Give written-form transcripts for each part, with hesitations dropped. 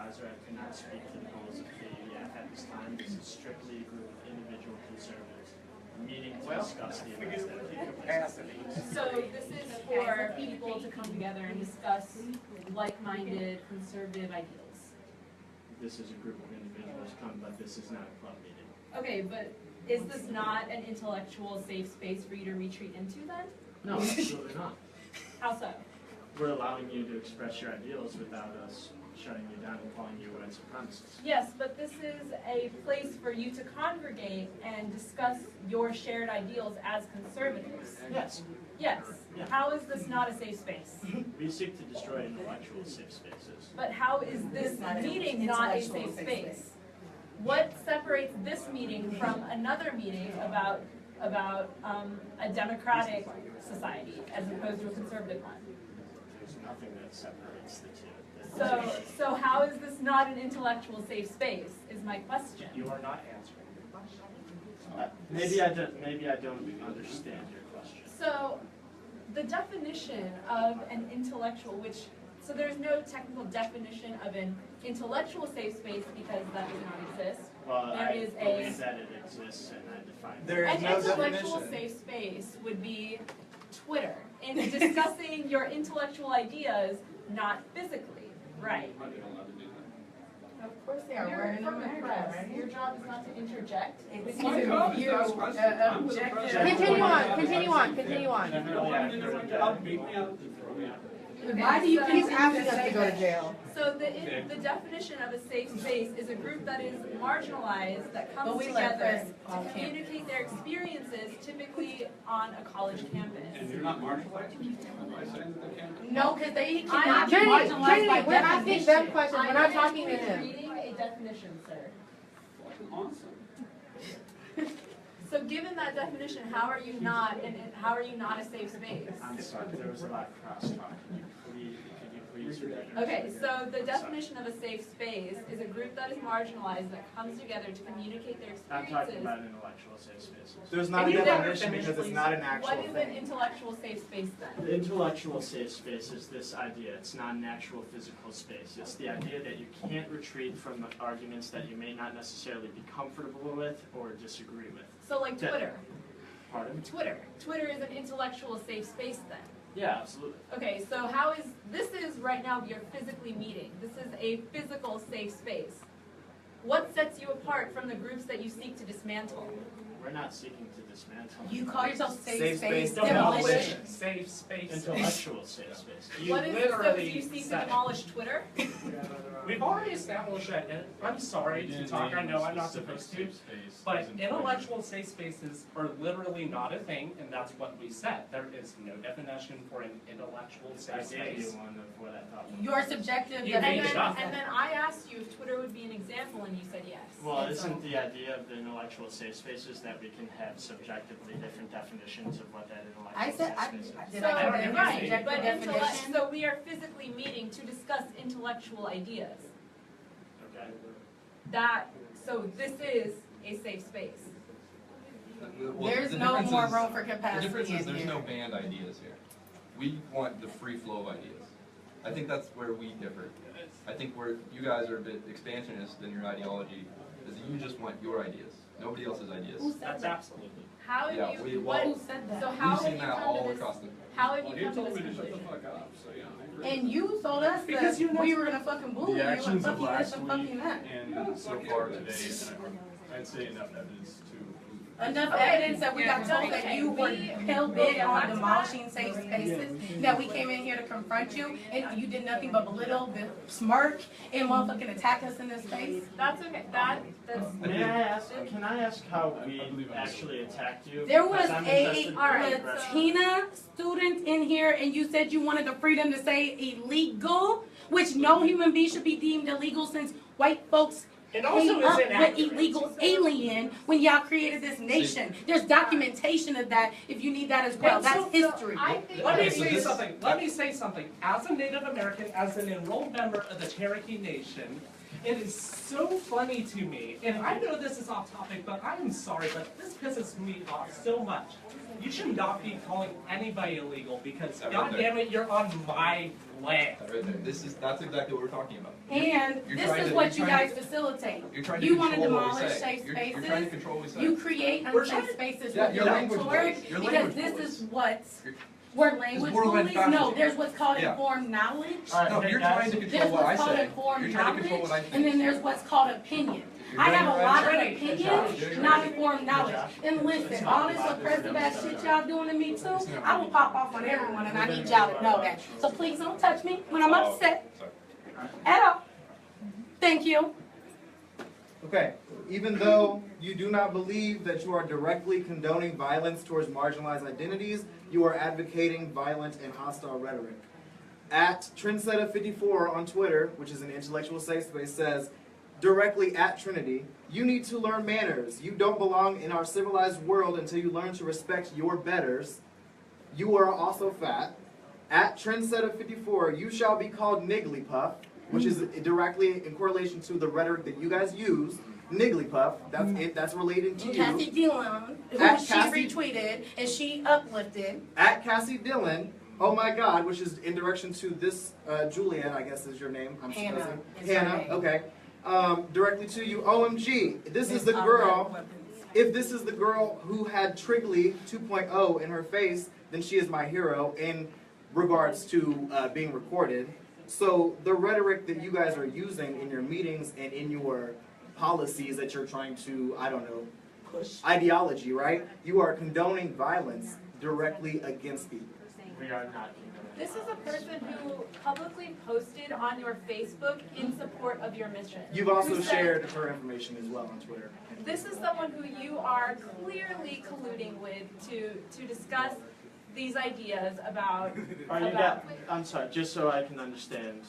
advisor, I cannot speak to the goals of the YAF at this time. This is strictly a group of individual conservatives meeting to discuss the events that are capacity. So this is for people to come together and discuss like-minded conservative ideals. This is a group of individuals come, but this is not a club meeting. Okay, but is this not an intellectual safe space for you to retreat into then? No, absolutely not. How so? We're allowing you to express your ideals without us shutting you down and calling you white supremacists. Yes, but this is a place for you to congregate and discuss your shared ideals as conservatives. Yes. Yes. Yeah. How is this not a safe space? We seek to destroy intellectual safe spaces. But how is this meeting not a safe space? What separates this meeting from another meeting about a democratic society as opposed to a conservative one? There's nothing that separates the two. So how is this not an intellectual safe space, is my question. You are not answering the question. Maybe I don't understand your question. So the definition of an intellectual, so there's no technical definition of an intellectual safe space because that does not exist. Well, There I is believe that it exists and I define it. There is An no intellectual definition. safe space would be Twitter, in discussing your intellectual ideas, not physically, right? Of course they are. You're We're in from the America, press. right? Your job is not to interject. It's With to you. review objective. Continue on, continue on, continue on. Generally accurate. Why do you Keep continue asking to us say to go to that? jail. So the definition of a safe space is a group that is marginalized, that comes But we let together Chris to off camera. communicate their experiences, typically on a college campus. You're not marginalized by saying that they can't? No, because they I'm cannot be Trinity, marginalized by Trinity, we're asking them definition. questions, we're not talking to him. Reading a definition, sir. Fucking awesome. So given that definition, how are you not a safe space? I'm sorry, there was a lot of crosstalk. Could you please repeat? Okay, so the definition of a safe space is a group that is marginalized that comes together to communicate their I'm talking experiences. about intellectual safe spaces. There's not a Can you let her definition finish, because it's please? not an What actual is an thing. intellectual safe space then? The intellectual safe space is this idea. It's not an actual physical space. It's the idea that you can't retreat from the arguments that you may not necessarily be comfortable with or disagree with. So like Yeah. Twitter. Pardon? Twitter is an intellectual safe space then. Yeah, absolutely. Okay, so this is right now you're physically meeting. This is a physical safe space. What sets you apart from the groups that you seek to dismantle? We're not seeking to dismantle. You call yourself safe Safe space space demolition. demolition. Safe space. Intellectual safe space. You What is, so do literally you seek to said it. demolish Twitter? We've already established that. I'm sorry to talk. I know I'm not supposed to. But intellectual safe spaces are literally not a thing, and that's what we said. There is no definition for an intellectual I safe gave you space. one of what I thought. Your subjective You And made definition. it up. then I asked you if Twitter would be an example, and you said yes. Well, isn't the idea of the intellectual safe spaces that we can have subjectively different definitions of what that I intellectual said, safe space is? did So, I give you a right, subjective but definition? so we are physically meeting to discuss intellectual ideas. Okay. So this is a safe space. There's no more room for capacity The difference is in there's here. no banned ideas here. We want the free flow of ideas. I think that's where we differ. I think where you guys are a bit expansionist in your ideology is that you just want your ideas, nobody else's ideas. Who said That's that? absolutely. How have Yeah, you, Who said that? so how We've have seen you that come all to this, across the. how have Well, you you come to told this me to shut the conclusion? fuck up, so yeah, I agree. And you told us Because that you know- we were gonna fucking bully you, and actions of fucking this last and week fucking that. and so far today, I'd say enough evidence to. Enough Okay. evidence that we got told that you were hell bent on Yeah. demolishing safe spaces, that we came in here to confront you, and you did nothing but belittle, smirk, and motherfucking attack us in this space. That's okay, that's, May I ask, can I ask how we actually attacked you? There was Because I'm a interested in the aggression. Latina student in here, and you said you wanted the freedom to say illegal, which no human being should be deemed illegal since white folks It also came is up with inaccurate. illegal alien when y'all created this nation. There's documentation of that if you need that as well. And That's so- history. I think. Let me Okay, so say this- something. Let me say something. As a Native American, as an enrolled member of the Cherokee Nation, it is so funny to me, and I know this is off topic, but I am sorry, but this pisses me off so much. You should not be calling anybody illegal because, I've been God there. damn it, you're on my land. That right there. That's exactly what we're talking about. And You're this trying is to- what you're you trying guys facilitate. You're trying to You want to control what we demolish say. safe You're trying to spaces. control what we say. You create We're unsafe trying- spaces Yeah, with your your language rhetoric, bullies. Your because language this bullies. is what's, You're- we're language borderline bullies. No, fascism. there's what's called Yeah. informed knowledge. All right, No, hey, you're guys. trying to There's control what I what's called say. informed You're trying to control what I knowledge, think. and then there's what's called opinion. You're I doing have it a right lot now. of Good opinions, job. not informed knowledge. job. And listen, all this oppressive ass shit y'all doing to me too, I will pop off on everyone, and I need y'all to know that. So please don't touch me when I'm upset at all. Thank you. Okay, even though you do not believe that you are directly condoning violence towards marginalized identities, you are advocating violent and hostile rhetoric. At Trendsetter54 on Twitter, which is an intellectual safe space, says, directly at Trinity, you need to learn manners. You don't belong in our civilized world until you learn to respect your betters. You are also fat. At Trendsetter54, you shall be called Nigglypuff, which is directly in correlation to the rhetoric that you guys use. Nigglypuff, that's it, that's relating to And you. Kathy Dillon, who At she Cassie- retweeted and she uplifted. At Cassie Dillon, oh my God, which is in direction to this Juliet, I guess is your name. I'm Hannah supposing. is her Hannah, name. okay. Directly to you, OMG. This is the Miss girl. Weapons. If this is the girl who had Trigley 2.0 in her face, then she is my hero in regards to being recorded. So the rhetoric that you guys are using in your meetings and in your policies that you're trying to, I don't know, push ideology, right? You are condoning violence directly against people. We are not. This is a person who publicly posted on your Facebook in support of your mission. You've also Who said- shared her information as well on Twitter. This is someone who you are clearly colluding with to discuss these ideas about. Are you I'm sorry, just so I can understand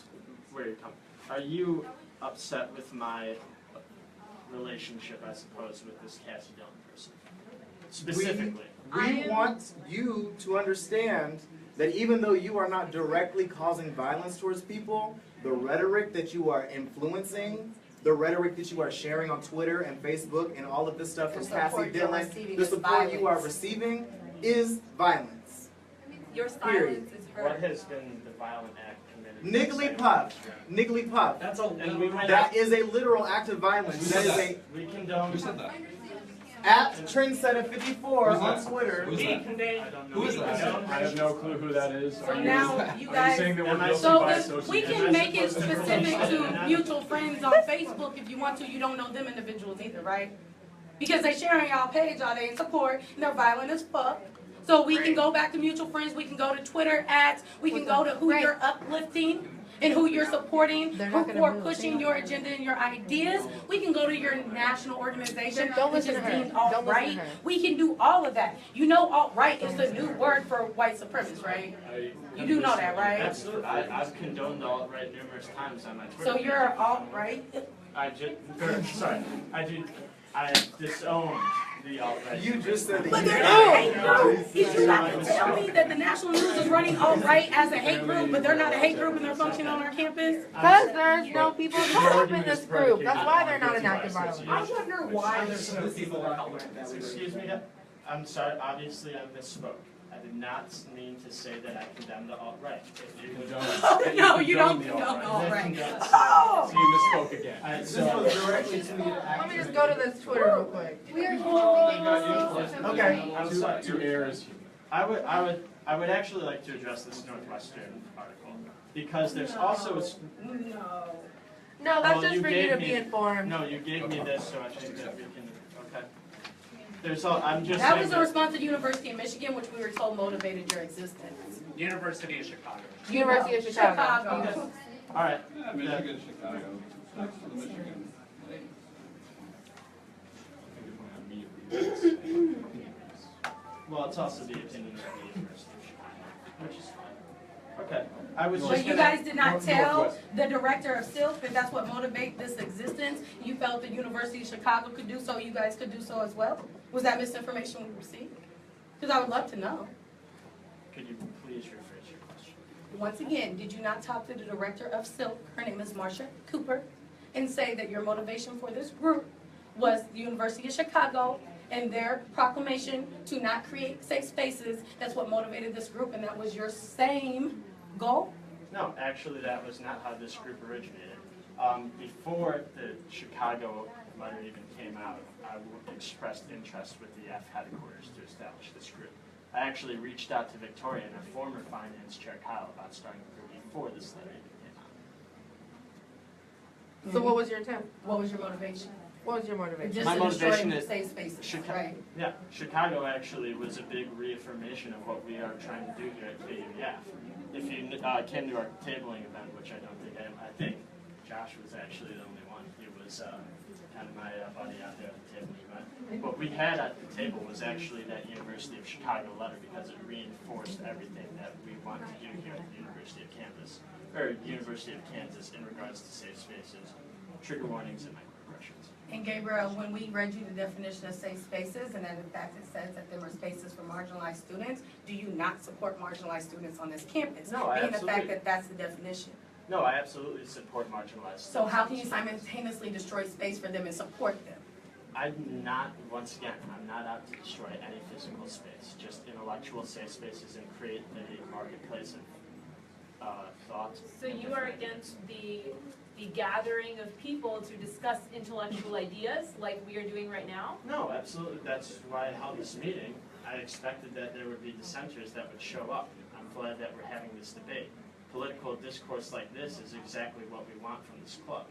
where you're coming. Are you upset with my relationship, I suppose, with this Cassie Dillon person? Specifically. We want you to understand that even though you are not directly causing violence towards people, the rhetoric that you are influencing, the rhetoric that you are sharing on Twitter and Facebook and all of this stuff from The support Cassie you're Dillon, receiving the is support you are violence. receiving is violence. Your Period. silence is What heard. has been the violent act committed? Nigglypuff. Nigglypuff. That's a And we went That is a literal act of violence. That is a We condone. Who said that? at Trendsetter54 Who's on that? Twitter. Who's we that? condemn. I don't know. Who is that? I have no clue who that is. So Are you- now you Are guys- you saying that we're Am I- guilty So by if we association? can make it specific to mutual friends on Facebook if you want to. You don't know them individuals either, right? Because they sharing y'all page all day in support and they're violent as fuck. So we can go back to mutual friends, we can go to Twitter ads, we can go to who Right. you're uplifting and who you're supporting, They're not who gonna are move. pushing your agenda and your ideas. We can go to your national organization, Don't which listen is to her. deemed Don't listen to alt-right. her. We can do all of that. You know alt-right is the new word for white supremacists, right? You do know that, right? Absolutely. I've condoned the alt-right numerous times on my Twitter. So you're alt-right? I disowned the alt-right. You just said that But you they're not a hate group. Did you not tell me that the national news is running alt-right as a hate group, but they're not a hate group and they're functioning on our campus? Because there's no people of color in this group. That's why they're not enacting violence. I wonder why. There's no people of color. Excuse me, I'm sorry, obviously I misspoke. I did not mean to say that I condemn the alt-right. If you condone Oh, no, you don't condone alt-right. Oh! So you misspoke again. This was directly to me. Let me just go to this Twitter real quick. Okay. I'm sorry. To err is human. I would actually like to address this Northwestern article because there's also No. No, that's Well, just you for you gave to me- be informed. no, you gave me this, so I think that we can. Okay. There's all. I'm just. That saying was a response to the University of Michigan, which we were told motivated your existence. University of Chicago. University of Chicago. Chicago. All right. Yeah, Michigan, Chicago, next to the Michigan. Well, it's also the opinion of the University of Chicago, which is fine. Okay. I was just But you gonna- guys did not tell Northwest. the director of SILK that that's what motivates this existence. You felt the University of Chicago could do so, you guys could do so as well? Was that misinformation we received? Because I would love to know. Could you please rephrase your question? Once again, did you not talk to the director of SILK, her name is Marsha Cooper, and say that your motivation for this group was the University of Chicago and their proclamation to not create safe spaces? That's what motivated this group, and that was your same goal? No, actually, that was not how this group originated. Before the Chicago letter even came out, I expressed interest with the YAF headquarters to establish this group. I actually reached out to Victoria and her former finance chair, Kyle, about starting a group before this letter even came out. So what was your intent? What was your motivation? What was your motivation? Just My to destroy motivation is- safe spaces, Chicago, right? yeah, Chicago actually was a big reaffirmation of what we are trying to do here at KUYAF. If you came to our tabling event, which I don't think I think Josh was actually the only one. He was kind of my buddy out there at the tabling event. What we had at the table was actually that University of Chicago letter because it reinforced everything that we want to do here at the University of Kansas in regards to safe spaces, trigger warnings, and microaggressions. And Gabriel, when we read you the definition of safe spaces, and that in fact it says that there were spaces for marginalized students, do you not support marginalized students on this campus? No, I being the fact absolutely- that that's the definition. No, I absolutely support marginalized students. So how can you simultaneously destroy space for them and support them? I'm not, once again, I'm not out to destroy any physical space, just intellectual safe spaces and create a marketplace of thought. So you are against the gathering of people to discuss intellectual ideas like we are doing right now? No, absolutely. That's why I held this meeting. I expected that there would be dissenters that would show up. I'm glad that we're having this debate. Political discourse like this is exactly what we want from this club.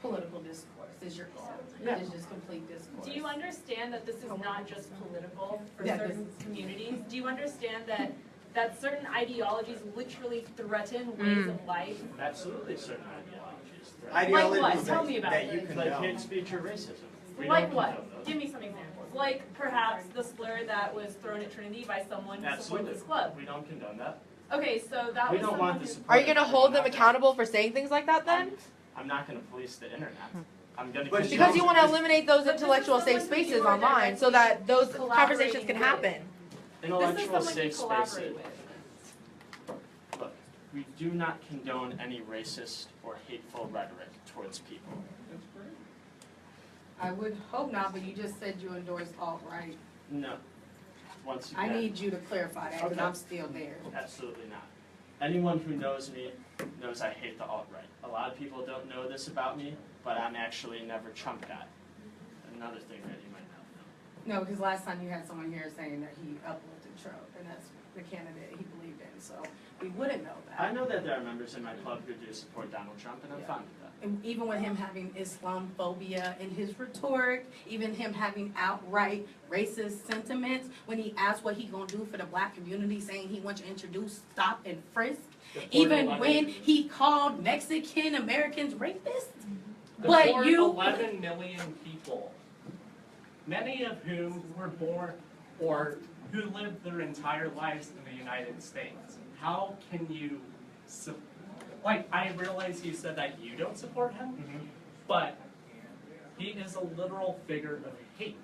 Political discourse is your goal. Yeah. It is just complete discourse. Do you understand that this is not just political for Yeah, certain communities? Do you understand that certain ideologies literally threaten ways of life? Absolutely certain ideologies. Ideologies Like what? Tell me about that it. you Like condone. hate speech or racism. We Like don't what? condone those. Give me some examples. Like perhaps the slur that was thrown at Trinity by someone to support Absolutely. this club. We don't condone that. Okay, so that We was don't someone want who- the support. Are you gonna of hold them everyone out accountable for saying things like that there. then? I'm not gonna police the internet. I'm gonna. But Because you wanna eliminate those But this is intellectual safe someone who you spaces are online so that those collaborating conversations can with. happen. This is Intellectual someone you safe collaborate spaces. with. Look, we do not condone any racist or hateful rhetoric towards people. I would hope not, but you just said you endorsed alt-right. No. Once I again, need you to clarify that, because Okay. I'm still there. absolutely not. Anyone who knows me knows I hate the alt-right. A lot of people don't know this about me, but I'm actually never Trump guy. Another thing that you might not know. No, because last time you had someone here saying that he uplifted Trump, and that's the candidate he believed in, so we wouldn't know that. I know that there are members in my club who do support Donald Trump, and I'm fine with that. And even with him having Islamophobia in his rhetoric, even him having outright racist sentiments, when he asked what he gonna do for the black community, saying he wants to introduce stop and frisk, even when he called Mexican Americans rapists. But Deport you, 11 million people, many of whom were born or who lived their entire lives in the United States. How can you, I realize you said that you don't support him, but he is a literal figure of hate.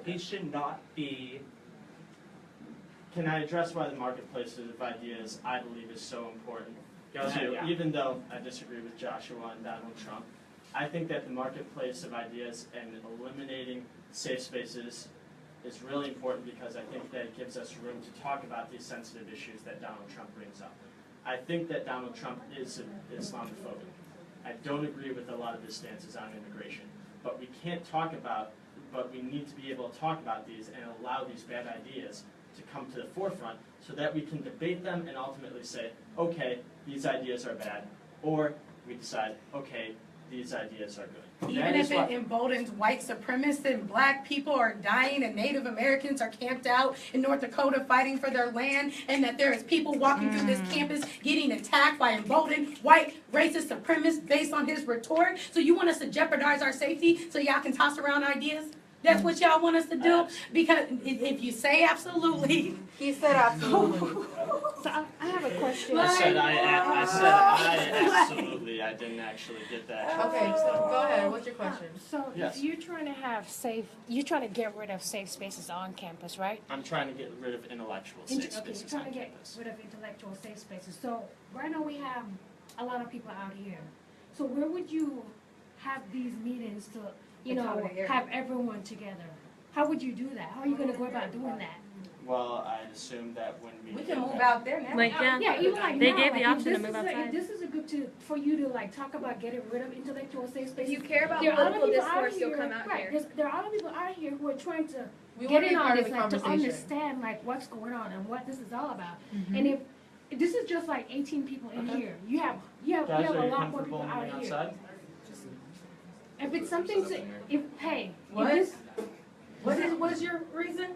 He should not be. Can I address why the marketplace of ideas I believe is so important? So Yeah. even though I disagree with Joshua and Donald Trump, I think that the marketplace of ideas and eliminating safe spaces is really important because I think that it gives us room to talk about these sensitive issues that Donald Trump brings up. I think that Donald Trump is Islamophobic. I don't agree with a lot of his stances on immigration, but we need to be able to talk about these and allow these bad ideas to come to the forefront so that we can debate them and ultimately say, okay, these ideas are bad, or we decide, okay, these ideas are good. even That if is what- it emboldens white supremacists and black people are dying and Native Americans are camped out in North Dakota fighting for their land, and that there is people walking through this campus getting attacked by emboldened white racist supremacists based on his rhetoric. So you want us to jeopardize our safety so y'all can toss around ideas? That's what y'all want us to do? Because if you say absolutely. He said absolutely. So I have a question. I said I absolutely, I didn't actually get that. Okay, so go ahead, what's your question? So Yes. if you're trying to have you're trying to get rid of safe spaces on campus, right? I'm trying to get rid of intellectual safe Okay, you're spaces trying on to get campus. rid of intellectual safe spaces. So right now we have a lot of people out here. So where would you have these meetings to, Accommodate everyone. have everyone together? How would you do that? How are you gonna go about doing that? Well, I'd assume that when we. We can move out there now. Like, yeah, Yeah, even like they now, gave like, the if option to this move is a- outside. If this is a good for you to like talk about getting rid of intellectual safe If spaces. you care about There are other political people out discourse, you'll here, come out right, here. there are other people out here who are trying to We get wanna in be on part of this, the like to conversation. understand like what's going on and what this is all about. And if this is just like 18 people in Okay. here, you have Guys, a are you lot more comfortable people out moving here. outside? If it's something to, if hey, What? if this, What is your reason?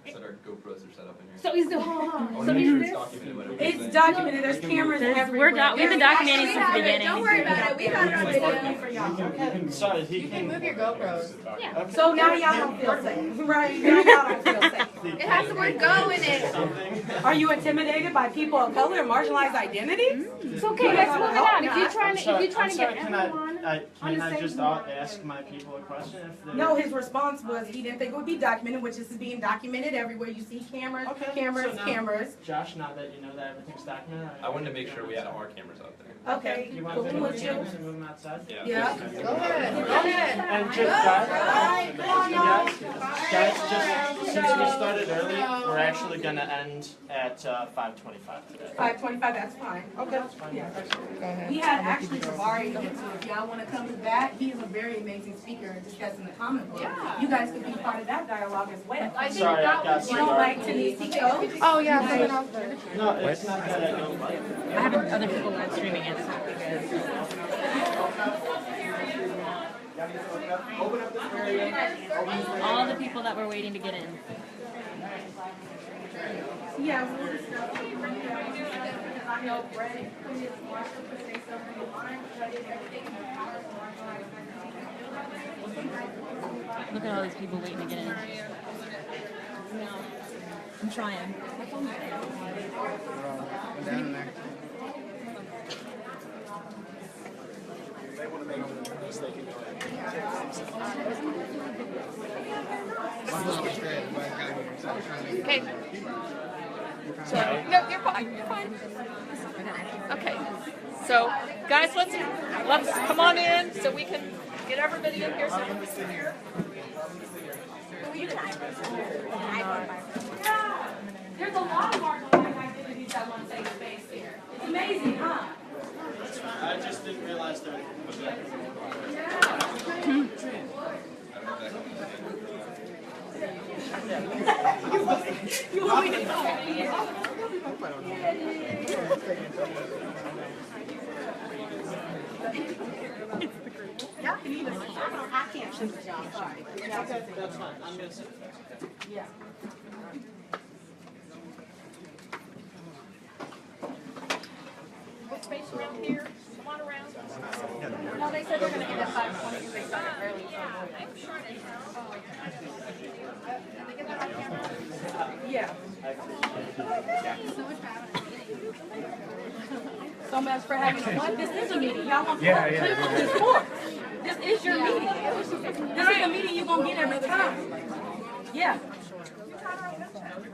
Said our GoPros are set up in here. so is the whole I want so to make is sure it's this? documented whatever we're It's saying. documented, there's cameras everywhere. We've been documenting since the Don't beginning. worry about it, we got it on video. For y'all. Okay, sorry, he You can move your GoPros. Yeah. Okay. So now y'all don't feel safe, right? Now y'all don't feel safe. It has the word go in it. Something. Are you intimidated by people of color and marginalized identities? It's okay, let's move it on. If you're trying to I'm get sorry, everyone on can the I same just board. ask my people a question if they're. No, his response was he didn't think it would be documented, which is being documented everywhere. You see cameras, Okay, cameras, so now- cameras. Josh, now that you know that everything's documented. I wanted to make sure we had our cameras out there. Okay, You want cool to move with the you? cameras and move them outside? Yeah. Go ahead, go ahead. And just, guys, just since we started early, we're actually gonna end at 5:25 today. 5:25, that's fine. Okay. Go ahead. We had actually Jabari here too. If y'all want to come to that, he is a very amazing speaker and discussing the comic book. Yeah. You guys could be part of that dialogue as well. I think Sorry, I that got was You some. don't like Tanisi Coates? Oh, yeah, someone else did. No, it's not that I don't like it. I have other people live streaming it. Open up this area. All the people that were waiting to get in. Yeah. We'll discuss it. I know Brett wants to say something online, but I didn't everything. Look at all these people waiting to get in. I'm trying. Down there. Okay. So, no, you're fine, you're fine. Okay. So, guys, let's come on in so we can get everybody in here. So we can sit here. There's a lot of marginalized identities that want to take space here. It's amazing, huh? I just didn't realize that. You want me to talk? Y'all can even, I can't shoot y'all, sorry. That's fine, I'm gonna sit. Yeah. Space around here, come on around. No, they said they're gonna end at 5:20 because they started early. Yeah. So much for having fun. This is a meeting. Y'all want to support. This is your meeting. This is a meeting you're gonna get every time. Yeah.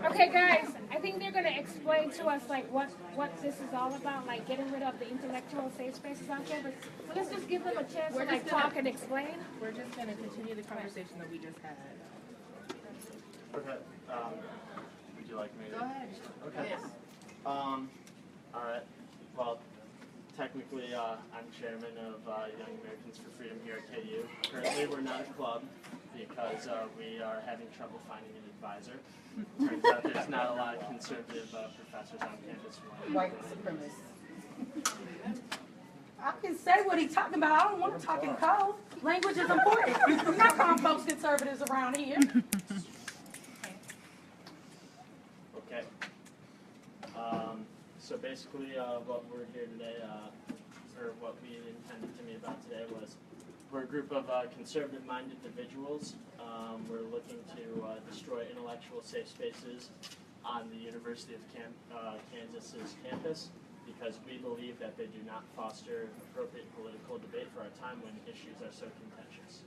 Okay, guys, I think they're gonna explain to us like what this is all about, like getting rid of the intellectual safe spaces out there. But let's just give them a chance to like talk and explain. We're just gonna continue the conversation that we just had. Okay, would you like me to? Go ahead. Okay. Alright, well, technically, I'm chairman of Young Americans for Freedom here at KU. Currently, we're not a club because we are having trouble finding an advisor. Turns out there's not a lot of conservative professors on campus. White supremacists. I can say what he's talking about. I don't want to talk in code. Language is important. I'm not calling folks conservatives around here. Okay. So basically, what we're here today, or what we intended to meet about today was, we're a group of conservative-minded individuals. We're looking to destroy intellectual safe spaces on the University of Kansas's campus because we believe that they do not foster appropriate political debate for our time when issues are so contentious.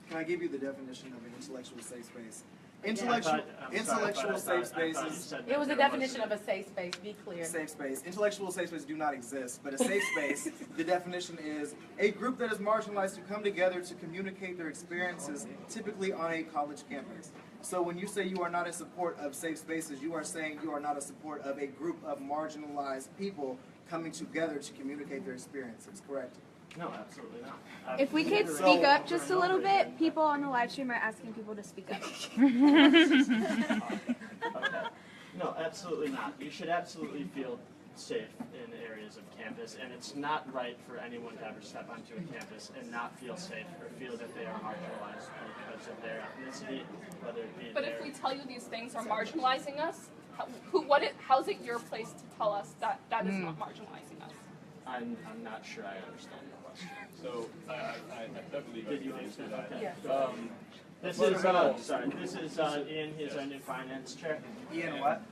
Can I give you the definition of an intellectual safe space? Intellectual safe spaces. It was a definition of a safe space, be clear. Safe space. Intellectual safe spaces do not exist, but a safe space, the definition is a group that is marginalized to come together to communicate their experiences, typically on a college campus. So when you say you are not in support of safe spaces, you are saying you are not in support of a group of marginalized people coming together to communicate their experiences, correct? No, absolutely not. If we could speak up just a little bit, people on the live stream are asking people to speak up. Okay. No, absolutely not. You should absolutely feel safe in areas of campus, and it's not right for anyone to ever step onto a campus and not feel safe or feel that they are marginalized because of their ethnicity, whether it be But their... if we tell you these things are marginalizing us, how's it your place to tell us that that is not marginalizing us? I'm not sure I understand the question. So, I believe Did you I can answer answer that? that. Yeah. This is Ian, he's our new finance chair. Ian what?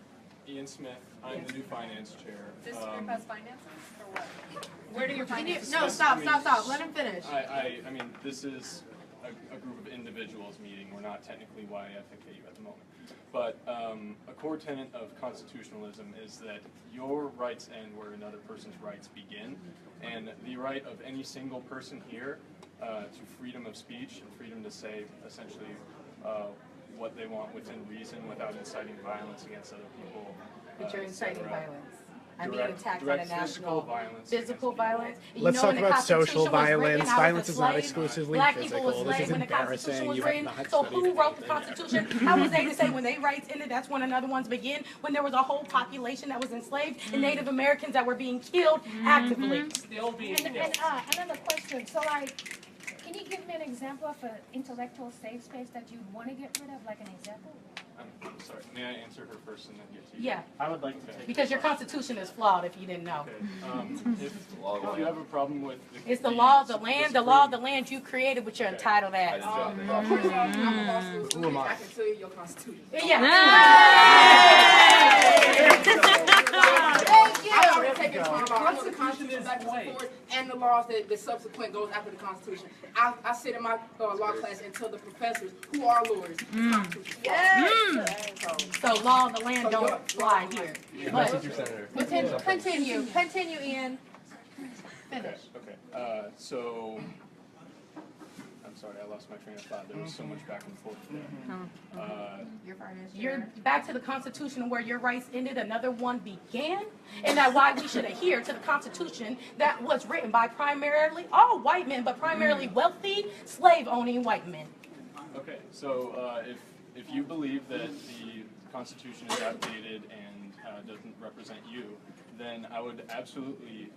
Ian Smith, I'm the new finance chair. This group has finances, or what? Where do your finances? No, stop. Let him finish. I mean, this is a group of individuals meeting. We're not technically YAF at KU at the moment. But a core tenet of constitutionalism is that your rights end where another person's rights begin. And the right of any single person here to freedom of speech and freedom to say essentially what they want within reason without inciting violence against other people. But you're inciting violence. I mean, Direct attacks on a national violence. physical violence. Let's talk about social violence. Violence is not slave, exclusively Black people physical. was This slaves is when the Constitution embarrassing. was You have written. not So studied who wrote the anything. Constitution? How was they to say when they rights ended, that's when another ones begin? When there was a whole population that was enslaved and Native Americans that were being killed actively. Still being And another question. So, like, can you give me an example of an intellectual safe space that you'd want to get rid of, like an example? I'm sorry, may I answer her first and then get to you? Yeah, I would like to take... because your Constitution is flawed if you didn't know. Okay. If you have a problem with... It's the law of the land. The law of the land you created, which you're entitled as. I'm a law school student. I can tell you your Constitution. I already taken time about I know the Constitution back and forth and the laws that subsequent goes after the Constitution. I sit in my law class and tell the professors who are lawyers. So law of the land don't fly here. Senator. Continue, Ian. Finish. Okay. So I'm sorry, I lost my train of thought. There was so much back and forth there. You're back to the Constitution where your rights ended, another one began, and that's why we should adhere to the Constitution that was written by primarily all white men, but primarily wealthy, slave-owning white men. Okay, so if you believe that the Constitution is outdated and doesn't represent you, then I would absolutely.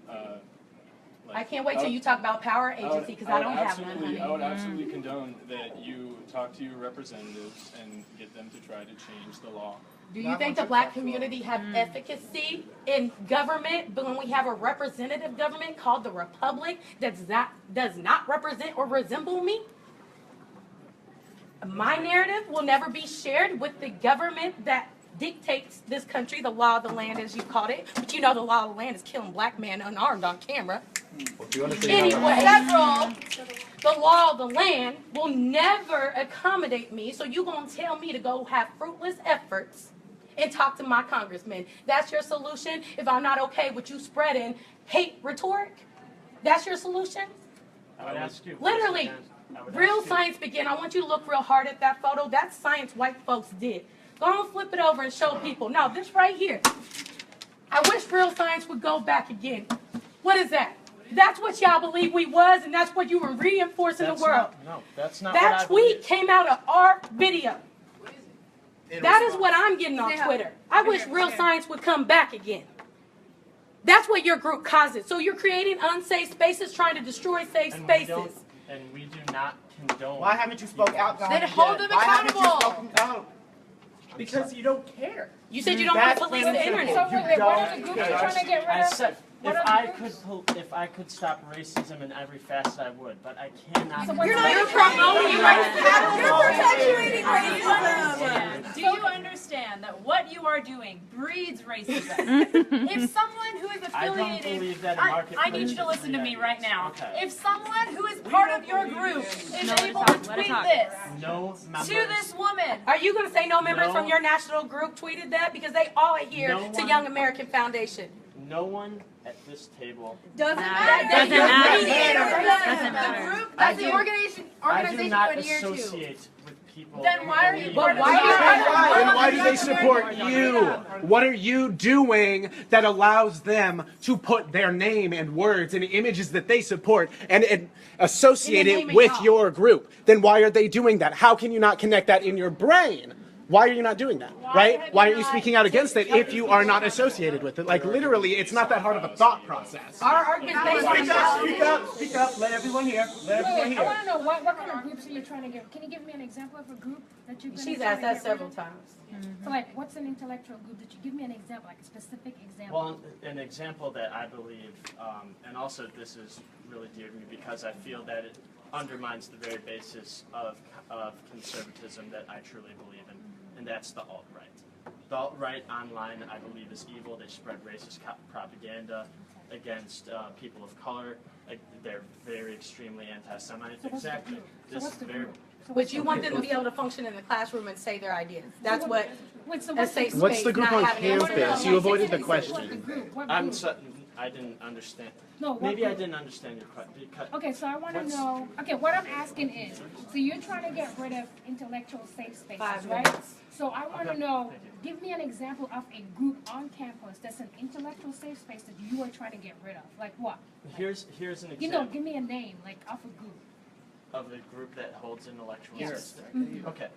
I can't wait till you talk about power agency because I don't have none, honey. I would absolutely condone that you talk to your representatives and get them to try to change the law. Do you think the black community have efficacy in government, but when we have a representative government called the Republic that does not represent or resemble me? My narrative will never be shared with the government that dictates this country, the law of the land as you called it. But you know the law of the land is killing black men unarmed on camera. Anyway, the law of the land will never accommodate me, so you're going to tell me to go have fruitless efforts and talk to my congressman. That's your solution if I'm not okay with you spreading hate rhetoric? That's your solution? I would ask you. Literally, real science begin. I want you to look real hard at that photo. That's science white folks did. Go on, flip it over and show people. Now, this right here. I wish real science would go back again. What is that? That's what y'all believe we was, and that's what you were reinforcing the world. No, that's not that what I tweet believe. came out of our video. That is what I'm getting on Twitter. I wish real science would come back again. That's what your group causes. So you're creating unsafe spaces, trying to destroy safe spaces. And we do not condone... Why haven't you spoke out? Then hold them accountable. Because you don't care. You said you don't want to police the internet. So what are the groups trying to get rid I of? said, if I could stop racism in every facet, I would, but I cannot. You're promoting racism. You're perpetuating racism. Do you understand that what you are doing breeds racism? If someone who is a affiliated. don't believe that a I marketplace need you to is listen to me right now. Okay. If someone who is part of your group is able to tweet this No members. to this woman, Are you gonna say no members No. from your national group tweeted that? Because they all adhere No to one. Young American Foundation. No one at this table. Doesn't matter. Doesn't Doesn't The matter. group, I that's the do- organization I do you not adhere to. associate with people. then why are you who part of believe- the Then why do they support you? What are you doing that allows them to put their name and words and images that they support and associate In the it name with of your group? Then why are they doing that? How can you not connect that in your brain? Why are you not doing that, right? Why aren't you speaking out against it if you are not associated with it? Like, literally, it's not that hard of a thought process. Our argument based on Speak up, let everyone hear. Let everyone I hear. want to know what kind of groups are you trying to get? Can you give me an example of a group that you're going to She's try asked to that get several rid of? times. So like, what's an intellectual group? That you give me an example, like a specific example. Well, an example that I believe, and also this is really dear to me because I feel that it undermines the very basis of conservatism that I truly believe in, and that's the alt-right. The alt-right online, I believe, is evil. They spread racist propaganda against people of color. Like, they're very extremely anti-Semite. So what's the Exactly. group? So This what's is the very. group? But you want them to be able to function in the classroom and say their ideas. That's what Wait, so a what's safe the What's space, the group not on having answers. campus? You avoided the What's the question. group? What I'm group? so, I didn't understand. No, what Maybe I group? didn't understand your question. Okay, so I want to What's- know. Okay, what I'm asking is, so you're trying to get rid of intellectual safe spaces, 5 right? minutes. So I want to Okay, know. thank you. Give me an example of a group on campus that's an intellectual safe space that you are trying to get rid of. Like what? Here's an You know, example give me a name, like of a group. of a group that holds intellectual Yes. systems. Okay.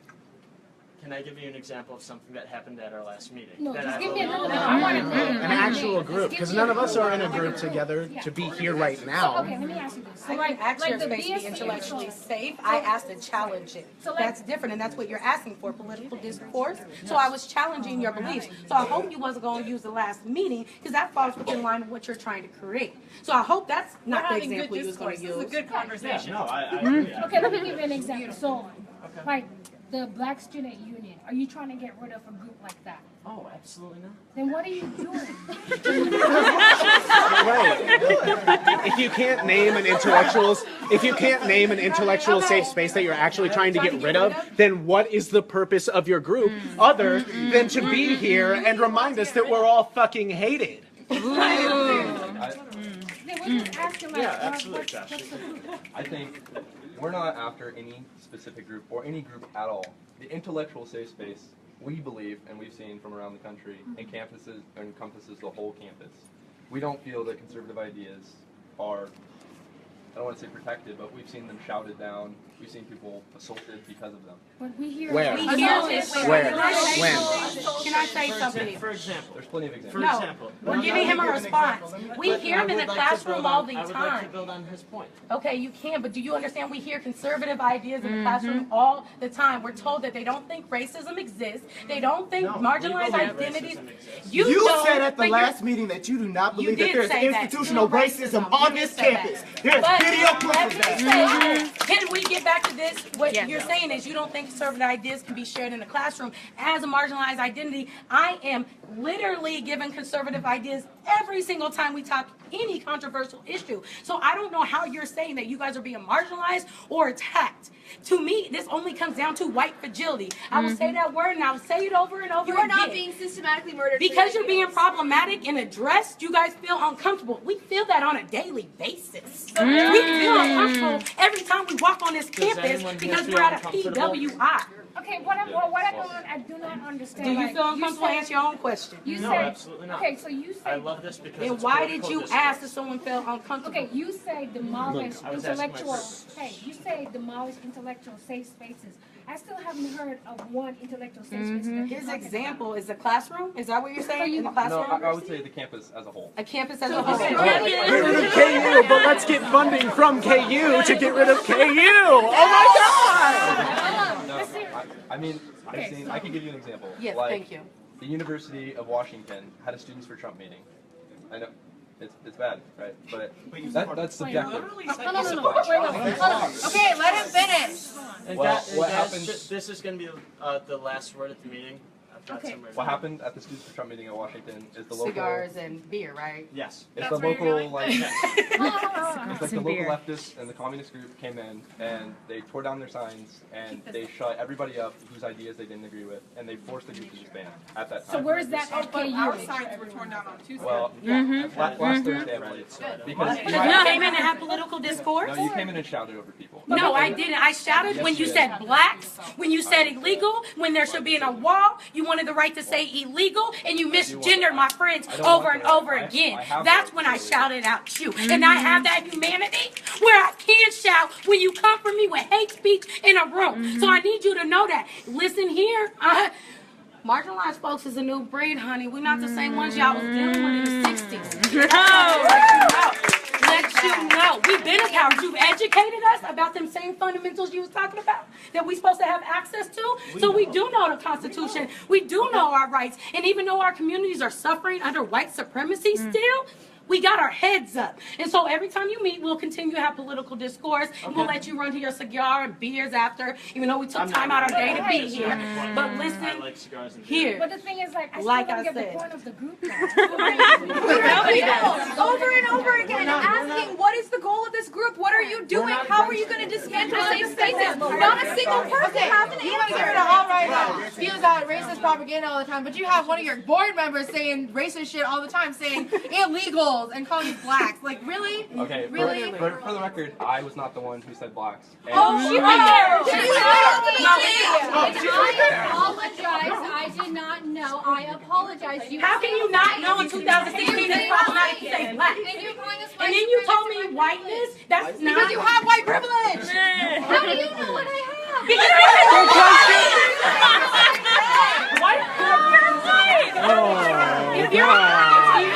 Can I give you an example of something that happened at our last meeting? No, that just I give me a believe- no. I want a name. An actual group, because none of us are in a group together to be here right So, now. okay, let me ask you this. So I like, can ask your the space to be BSC intellectually so- safe. I asked to challenge it. So, like- That's different, and that's what you're asking for, political discourse. So I was challenging your beliefs. So I hope you wasn't going to use the last meeting, because that falls within line of what you're trying to create. So I hope that's not the example you was going to use. This is a good conversation. Yeah, no, I agree. Okay, let me give you an example. So, Okay. like the Black Student Union, are you trying to get rid of a group like that? Oh, absolutely not. Then what are you doing? Right. If you can't name an intellectual safe space that you're actually trying to get rid of, then what is the purpose of your group other than to be here and remind us that we're all fucking hated? Then we're just asking like, Yeah, absolutely, Josh. what's the group? I think we're not after any specific group or any group at all. The intellectual safe space, we believe, and we've seen from around the country, encompasses the whole campus. We don't feel that conservative ideas are, I don't want to say protected, but we've seen them shouted down. We've seen people assaulted because of them. But we hear Where? We hear this. Where? Can I say- When? Can I say something? For example. There's plenty of For examples. No, example. we're giving him a response. We But hear I him in the would like to classroom build all on- the I would like to time. build on his point. Okay, you can, but do you understand we hear conservative ideas in the classroom all the time? We're told that they don't think racism exists. They don't think No, we marginalized believe identities. racism exists. You don't, said at the but you're- last meeting that you do not You believe that did there's say that. institutional You racism You on did this say campus. that. There's But video let proof me of that. say, can we get back to this? What Yes. you're saying is you don't think conservative ideas can be shared in the classroom as a marginalized identity. I am literally given conservative ideas every single time we talk any controversial issue. So I don't know how you're saying that you guys are being marginalized or attacked. To me, this only comes down to white fragility. I will say that word and I will say it over and over You again. are not being systematically murdered. Because you're being problematic and addressed, you guys feel uncomfortable. We feel that on a daily basis. We feel uncomfortable every time we walk on this campus anyone here because feel we're at a uncomfortable? PWI. Okay, what I do not understand. Do you like, feel uncomfortable? said- Answer your own question. You No, said, absolutely not. okay, so you I said, love this because Then it's why political did you discourse. ask if someone felt uncomfortable? okay, you say demolish I was asking intellectual, myself. hey, you say demolish intellectual safe spaces. I still haven't heard of one intellectual safe space. that you're His talking example is the classroom? Is that what you're saying? In the No, classroom? I would say the campus as a whole. A campus as a whole. Get rid of KU, but let's get funding from KU to get rid of KU. Oh my God! No, I mean, I've seen, I can give you an example. Yes, Like, thank you. the University of Washington had a Students for Trump meeting. I know, it's bad, right? But that's subjective. Okay, let him finish. And Well, guys, what happens- this is going to be the last word at the meeting. I've got Okay. somewhere. What happened at the Students for Trump meeting in Washington is the local. Cigars and beer, right? Yes. It's That's the where you're local going? like. It's like the local beer. leftists and the communist group came in and they tore down their signs and they shut everybody up whose ideas they didn't agree with and they forced the group to disband at that time. So where's that But our FKU? signs were torn down on Tuesday. Well, last Thursday, I believe. Because Because you came in and had political discourse? no, you came in and shouted over people. No, I didn't. I shouted when you said blacks, when you said illegal, when there should be in a wall. You wanted the right to say illegal, and you misgendered my friends over and over again. That's when I shouted out you. And I have that humanity where I can shout when you come for me with hate speech in a room. So I need you to know that. Listen here. Marginalized folks is a new breed, honey. We're not the same ones y'all was dealing with in the 60s. Let you know. We've been empowered. You've educated us about them same fundamentals you was talking about that we're supposed to have access to. So we do know the Constitution. We do know our rights. And even though our communities are suffering under white supremacy still, we got our heads up. And so every time you meet, we'll continue to have political discourse. And we'll let you run to your cigar and beers after, even though we took time out our day to be here. But I listen, like cigars and beer. here. But the thing is, like, I still Like don't I get the said. point of the group now. Over and over again, asking what is the goal of this group? What are you doing? How are you going to dismantle safe spaces? Not a single person has an You want to get rid answer. of all right now. Spews out racist propaganda all the time, but you have one of your board members saying racist shit all the time, saying illegals and calling us blacks. Like, really? Okay, Really? for the record, I was not the one who said blacks. And She was I apologize. I did not know. I apologize. How can you not know in 2016 it's problematic to say black? And you're calling us And then you told me whiteness? That's not. Because you have white privilege. How do you know what I have? White privilege. If you're on TV, you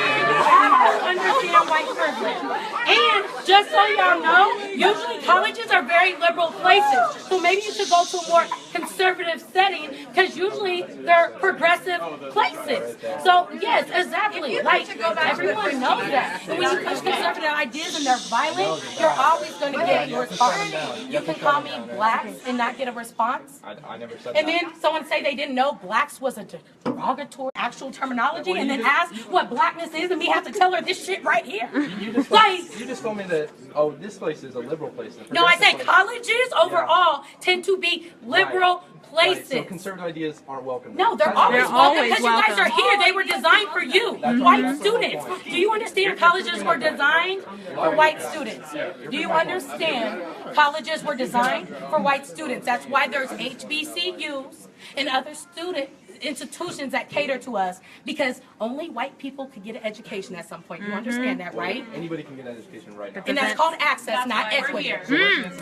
have to understand white privilege. And just so y'all know, usually colleges are very liberal places. So maybe you should go to a more conservative setting because usually they're progressive places. So yes, exactly. Like everyone knows that. And when you push conservative ideas and they're violent, you're always going to get a response. You can call me blacks and not get a response. I never said And that. then someone say they didn't know blacks was a derogatory actual terminology, and then ask what blackness is, and we have to tell her this shit right here. You just told me that, oh, this place is a liberal place. and a No, I said progressive place. colleges overall tend to be liberal Right, places. so conservative ideas aren't welcome. No, they're always welcome because you guys are here. They were designed for you, white students. Do you understand colleges were designed for white students? Do you understand colleges were designed for white students? That's why there's HBCUs and other student institutions that cater to us because only white people could get an education at some point. You understand that, right? Anybody can get an education right now. And that's called access, not equity.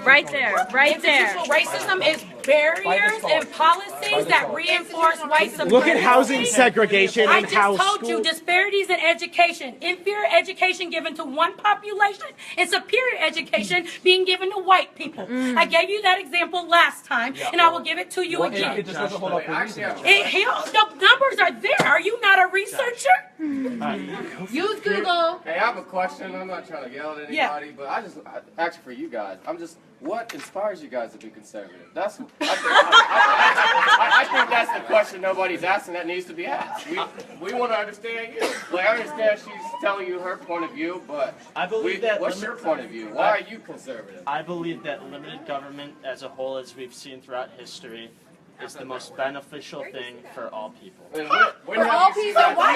Right there, right there. Institutional racism is barriers and policies that reinforce white supremacy. Look at housing segregation I and just how told you school. disparities in education, inferior education given to one population and superior education being given to white people. I gave you that example last time, and I will give it to you Well, again. it just doesn't hold up for a reason. The numbers are there. Are you not a researcher? Use Google. Hey, I have a question. I'm not trying to yell at anybody, but I actually for you guys, what inspires you guys to be conservative? I think that's the question nobody's asking that needs to be asked. We want to understand you. Like, I understand she's telling you her point of view, but I believe that what's your point of view? Why are you conservative? I believe that limited government as a whole, as we've seen throughout history, is the most beneficial thing for all people. When For have all you seen people, that? why?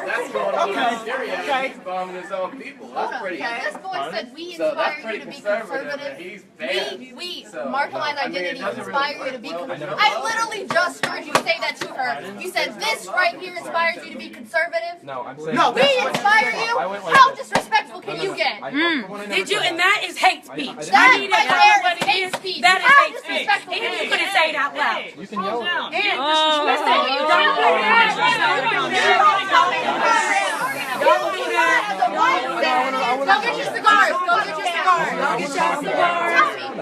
That's going on in Syria. He's bombing his own people. That's pretty. This boy said we So that's inspire pretty you to be conservative, conservative. and he's banned. We So, marginalized I mean, it identity doesn't inspire really you to be work well. conservative. I literally just heard you say that to her. You said this right here inspires you to be conservative. No, I'm saying. We inspire you. I went like How this. disrespectful can you get? Did you? And that is hate speech. That I need to right know there what is it hate is. speech. That is How hate speech. disrespectful And can you you couldn't get? say it out loud. You can yell. And listen, you don't do that. Don't do that. Go get your cigars. Go get your cigars.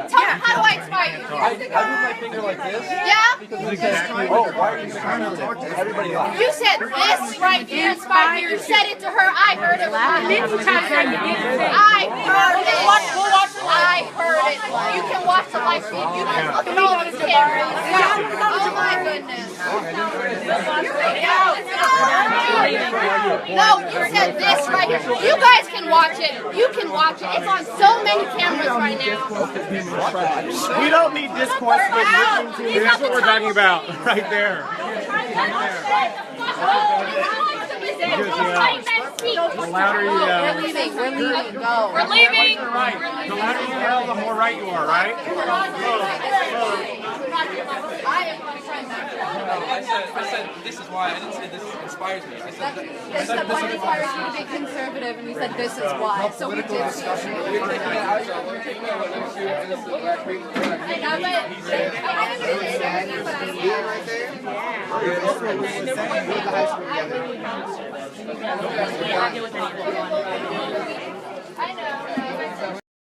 Tell me, how do I inspire you? I move my finger like this. Yeah? Because it says, oh, why are you conservative? Everybody laughs. You said this right here inspired you. You said it to her. I heard it. I heard it. I I heard it. You can watch the live stream. You can look at all these cameras. Oh my goodness. No, you said this right here. You guys can watch it. You can watch it. It's on so many cameras right now. We don't need discourse with listening to. That's what we're talking about, right there. The louder you yell. We're leaving. We're leaving. Go. We're leaving. The louder you yell, the more right you are, right? I said this is why. I didn't say this inspires me. I said This is what inspires you to be conservative, and you said this is why. So we did see I don't argue with anyone.